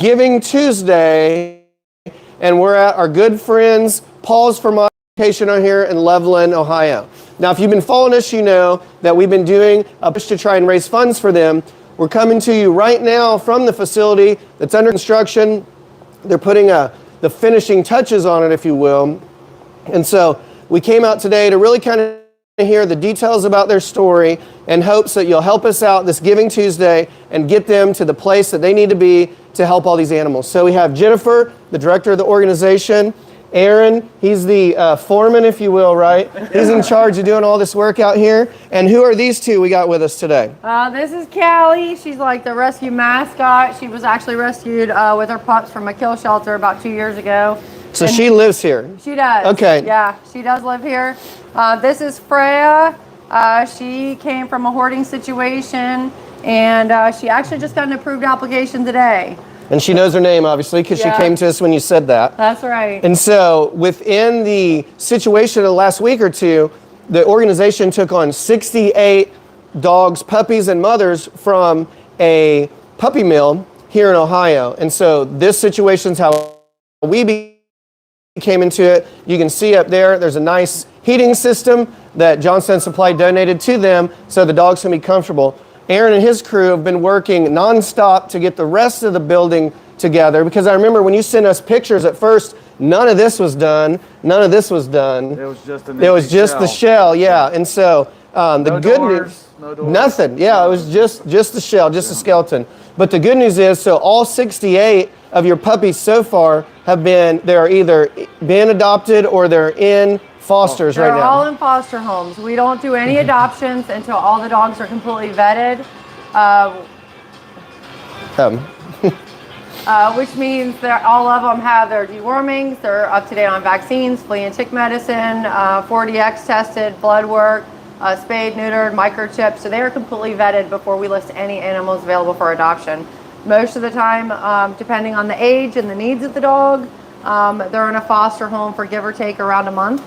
Giving Tuesday, and we're at our good friends Paws for Modification on here in Loveland, Ohio. Now, if you've been following us, you know that we've been doing a push to try and raise funds for them. We're coming to you right now from the facility that's under construction. They're putting the finishing touches on it, if you will. And so we came out today to really kind of hear the details about their story in hopes that you'll help us out this Giving Tuesday and get them to the place that they need to be to help all these animals. So we have Jennifer, the director of the organization. Aaron, he's the foreman, if you will, right? He's in charge of doing all this work out here. And who are these two we got with us today? This is Callie. She's like the rescue mascot. She was actually rescued with her pups from a kill shelter about 2 years ago. So she lives here? She does. Okay. Yeah, she does live here. This is Freya. She came from a hoarding situation, and she actually just got an approved application today. And she knows her name, obviously, because she came to us when you said that. That's right. And so within the situation of the last week or two, the organization took on 68 dogs, puppies, and mothers from a puppy mill here in Ohio. And so this situation's how we came into it. You can see up there, there's a nice heating system that Johnson Supply donated to them so the dogs can be comfortable. Aaron and his crew have been working nonstop to get the rest of the building together, because I remember when you sent us pictures at first, none of this was done. None of this was done. It was just the shell, yeah. And so the good news, nothing. Yeah, it was just the shell, just the skeleton. But the good news is, so all 68 of your puppies so far they're either been adopted or they're in fosters right now. They're all in foster homes. We don't do any adoptions until all the dogs are completely vetted, which means that all of them have their dewormings, they're up to date on vaccines, flea and tick medicine, 4DX tested, blood work, spayed, neutered, microchipped. So they are completely vetted before we list any animals available for adoption. Most of the time, depending on the age and the needs of the dog, they're in a foster home for give or take around a month.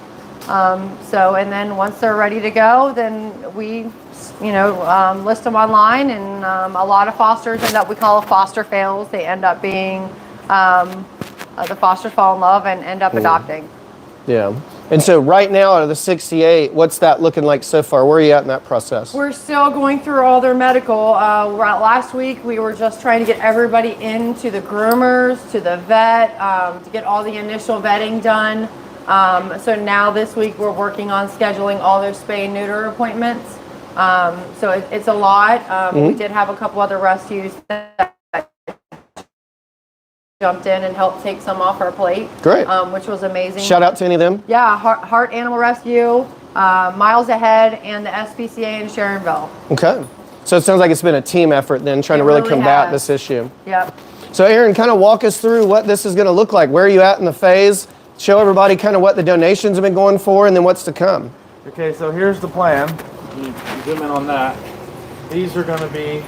And then once they're ready to go, then we, list them online, and a lot of fosters end up, we call it foster fails. They end up being, the fosters fall in love and end up adopting. Yeah. And so right now, out of the 68, what's that looking like so far? Where are you at in that process? We're still going through all their medical. Last week, we were just trying to get everybody into the groomers, to the vet, to get all the initial vetting done. So now this week, we're working on scheduling all their spay and neuter appointments. So it's a lot. We did have a couple other rescues that jumped in and helped take some off our plate. Great. Which was amazing. Shout out to any of them. Yeah, Heart Animal Rescue, Miles Ahead, and the SPCA in Sharonville. Okay. So it sounds like it's been a team effort then, trying to really combat this issue. Yep. So Aaron, kind of walk us through what this is going to look like. Where are you at in the phase? Show everybody kind of what the donations have been going for and then what's to come. Okay, so here's the plan. You zoom in on that. These are going to be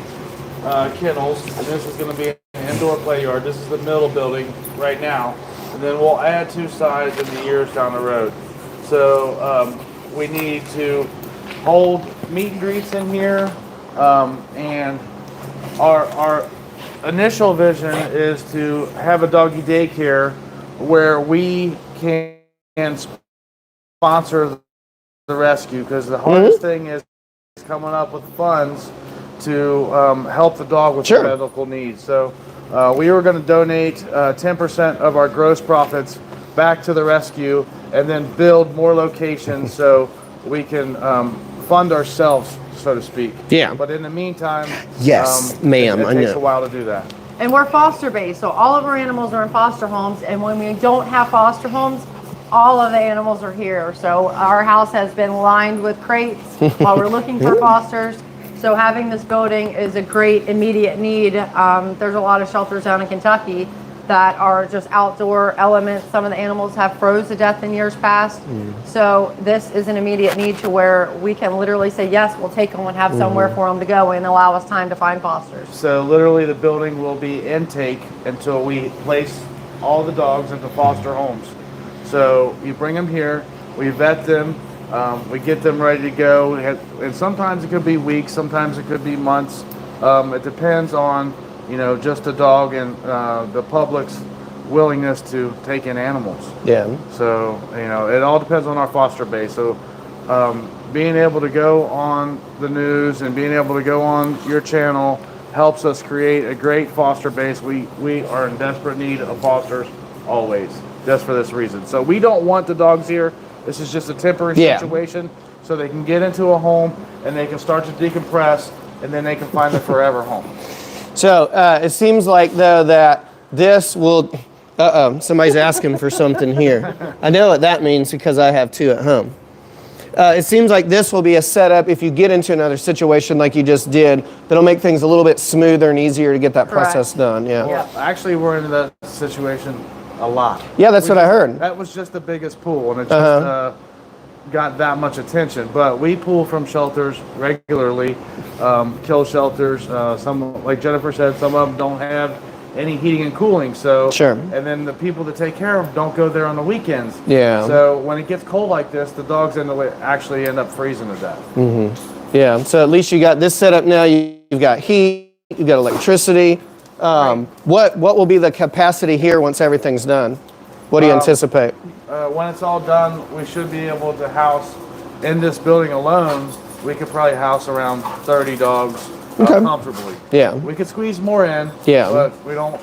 kennels, and this is going to be an indoor play yard. This is the middle building right now, and then we'll add two sides in the years down the road. So we need to hold meet and greets in here, and our initial vision is to have a doggy daycare where we can sponsor the rescue, because the hardest thing is coming up with funds to help the dog with their medical needs. So we were going to donate 10% of our gross profits back to the rescue, and then build more locations so we can fund ourselves, so to speak. Yeah. But in the meantime, yes, ma'am, it takes a while to do that. And we're foster based, so all of our animals are in foster homes, and when we don't have foster homes, all of the animals are here. So our house has been lined with crates while we're looking for fosters. So having this building is a great immediate need. There's a lot of shelters down in Kentucky that are just outdoor elements. Some of the animals have froze to death in years past. So this is an immediate need to where we can literally say, yes, we'll take them and have somewhere for them to go and allow us time to find fosters. So literally the building will be intake until we place all the dogs into foster homes. So you bring them here, we vet them, we get them ready to go, and sometimes it could be weeks, sometimes it could be months. It depends on just a dog and the public's willingness to take in animals. Yeah. So, it all depends on our foster base. So, being able to go on the news and being able to go on your channel helps us create a great foster base. We are in desperate need of fosters always, just for this reason. So we don't want the dogs here. This is just a temporary situation so they can get into a home and they can start to decompress and then they can find their forever home. So it seems like, though, that this will... somebody's asking for something here. I know what that means because I have 2 at home. It seems like this will be a setup if you get into another situation like you just did, that'll make things a little bit smoother and easier to get that process done. Yeah. Well, actually, we're in that situation a lot. Yeah, that's what I heard. That was just the biggest pool, and it just got that much attention. But we pull from shelters regularly, kill shelters. Some, like Jennifer said, some of them don't have any heating and cooling. So Sure. And then the people that take care of them don't go there on the weekends. Yeah. So when it gets cold like this, the dogs actually end up freezing to death. Mm-hmm. Yeah. So at least you got this set up now. You've got heat. You've got electricity. What will be the capacity here once everything's done? What do you anticipate? When it's all done, we should be able to house, in this building alone, we could probably house around 30 dogs comfortably. Yeah. We could squeeze more in, but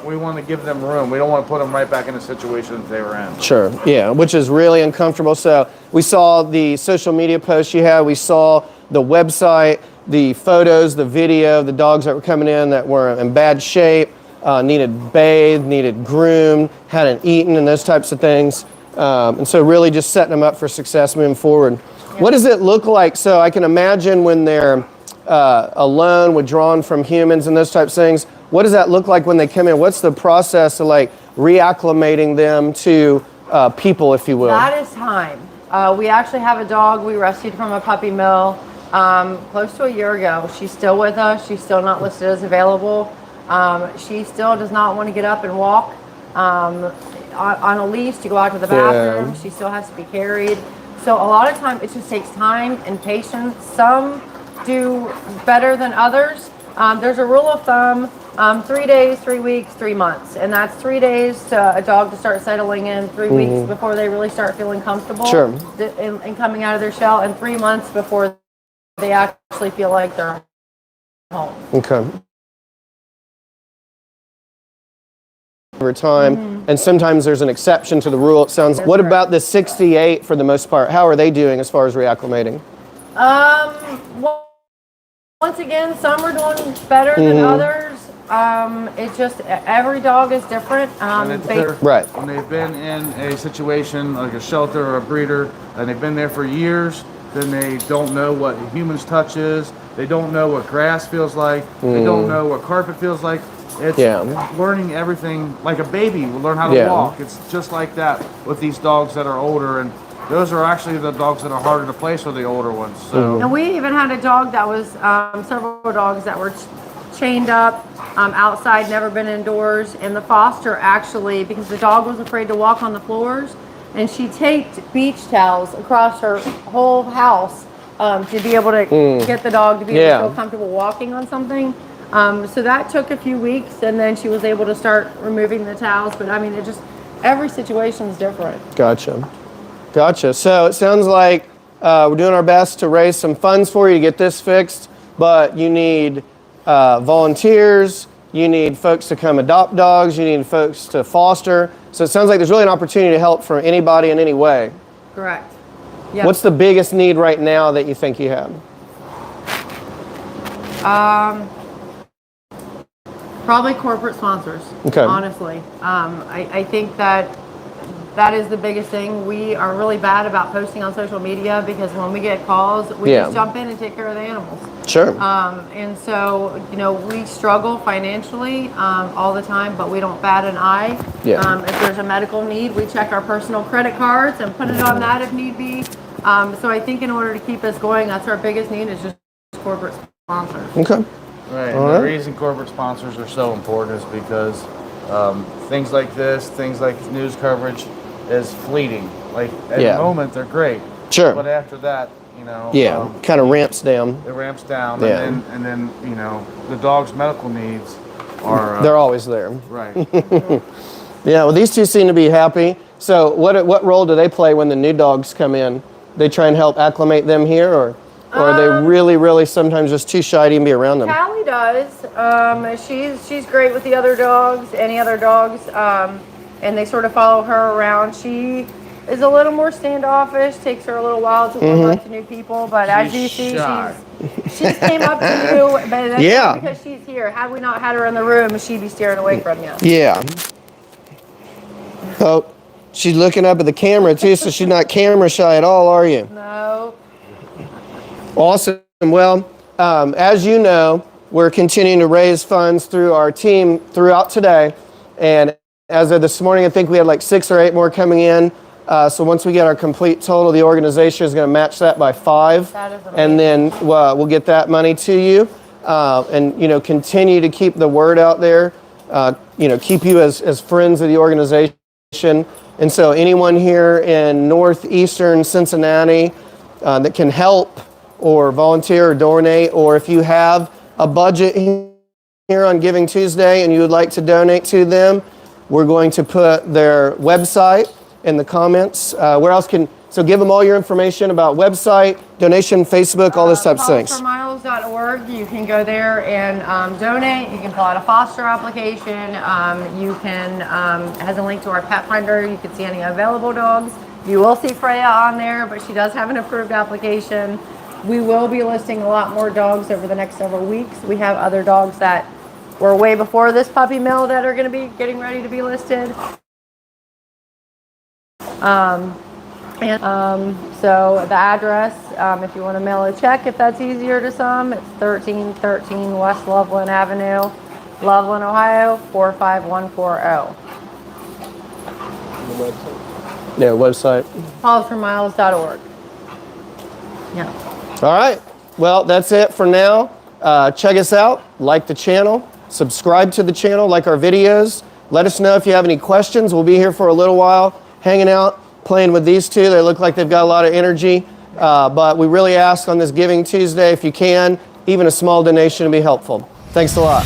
we want to give them room. We don't want to put them right back in the situation that they were in. Sure. Yeah, which is really uncomfortable. So we saw the social media posts you had. We saw the website, the photos, the video, the dogs that were coming in that were in bad shape, needed bathed, needed groomed, hadn't eaten, and those types of things. And so really just setting them up for success moving forward. Yeah. What does it look like? So I can imagine when they're alone, withdrawn from humans and those types of things. What does that look like when they come in? What's the process of like reacclimating them to people, if you will? That is time. We actually have a dog we rescued from a puppy mill close to a year ago. She's still with us. She's still not listed as available. She still does not want to get up and walk on a leash to go out to the bathroom. Yeah. She still has to be carried. So a lot of time it just takes time and patience. Some do better than others. There's a rule of thumb, 3 days, 3 weeks, 3 months. And that's 3 days to a dog to start settling in, 3 weeks before they really start feeling comfortable and coming out of their shell, and 3 months before they actually feel like they're home. Okay. Over time, and sometimes there's an exception to the rule, it sounds. What about the 68 for the most part? How are they doing as far as reacclimating? Well, once again, some are doing better than others. It's just every dog is different. Right. When they've been in a situation like a shelter or a breeder, and they've been there for years, then they don't know what humans touch is. They don't know what grass feels like. They don't know what carpet feels like. It's learning everything like a baby will learn how to walk. It's just like that with these dogs that are older, and those are actually the dogs that are harder to place for the older ones. So. And we even had a dog that was several dogs that were chained up outside, never been indoors, and the foster actually, because the dog was afraid to walk on the floors, and she taped beach towels across her whole house to be able to get the dog to be able to feel comfortable walking on something. So that took a few weeks, and then she was able to start removing the towels. But I mean, it just, every situation is different. Gotcha. So it sounds like we're doing our best to raise some funds for you to get this fixed, but you need volunteers, you need folks to come adopt dogs, you need folks to foster. So it sounds like there's really an opportunity to help from anybody in any way. Correct. Yep. What's the biggest need right now that you think you have? Probably corporate sponsors, honestly. I think that is the biggest thing. We are really bad about posting on social media because when we get calls, we just jump in and take care of the animals. Sure. And so, we struggle financially all the time, but we don't bat an eye. Yeah. If there's a medical need, we check our personal credit cards and put it on that if need be. So I think in order to keep us going, that's our biggest need is just corporate sponsors. Okay. Right. And the reason corporate sponsors are so important is because things like this, things like news coverage, is fleeting. Like at the moment, they're great. Sure. But after that, kind of ramps down. It ramps down, and then the dog's medical needs are They're always there. right. Yeah, well, these two seem to be happy. So what role do they play when the new dogs come in? They try and help acclimate them here, or are they really sometimes just too shy to even be around them? Callie does. She's great with the other dogs, any other dogs, and they sort of follow her around. She is a little more standoffish. Takes her a little while to warm up to new people, but as you see, shy. she's came up to you. But that's Yeah. only because she's here. Had we not had her in the room, she'd be staring away from you. Yeah. Oh, she's looking up at the camera too, so she's not camera shy at all, are you? No. Awesome. Well, as you know, we're continuing to raise funds through our team throughout today. And as of this morning, I think we had like 6 or 8 more coming in. So once we get our complete total, the organization is going to match that by 5. That is amazing. And then we'll get that money to you. And, you know, continue to keep the word out there. You know, keep you as friends of the organization. And so anyone here in northeastern Cincinnati that can help or volunteer or donate, or if you have a budget here on Giving Tuesday and you would like to donate to them, we're going to put their website in the comments. Where else so give them all your information about website, donation, Facebook, all those types of things. PawsForMiles.org. You can go there and donate. You can fill out a foster application. You can has a link to our pet finder. You can see any available dogs. You will see Freya on there, but she does have an approved application. We will be listing a lot more dogs over the next several weeks. We have other dogs that were way before this puppy mill that are going to be getting ready to be listed. So the address, if you want to mail a check, if that's easier to some, it's 1313 West Loveland Avenue, Loveland, Ohio, 45140. Yeah, website. PawsForMiles.org. Yeah. All right. Well, that's it for now. Check us out. Like the channel. Subscribe to the channel. Like our videos. Let us know if you have any questions. We'll be here for a little while, hanging out, playing with these two. They look like they've got a lot of energy. But we really ask on this Giving Tuesday, if you can, even a small donation would be helpful. Thanks a lot.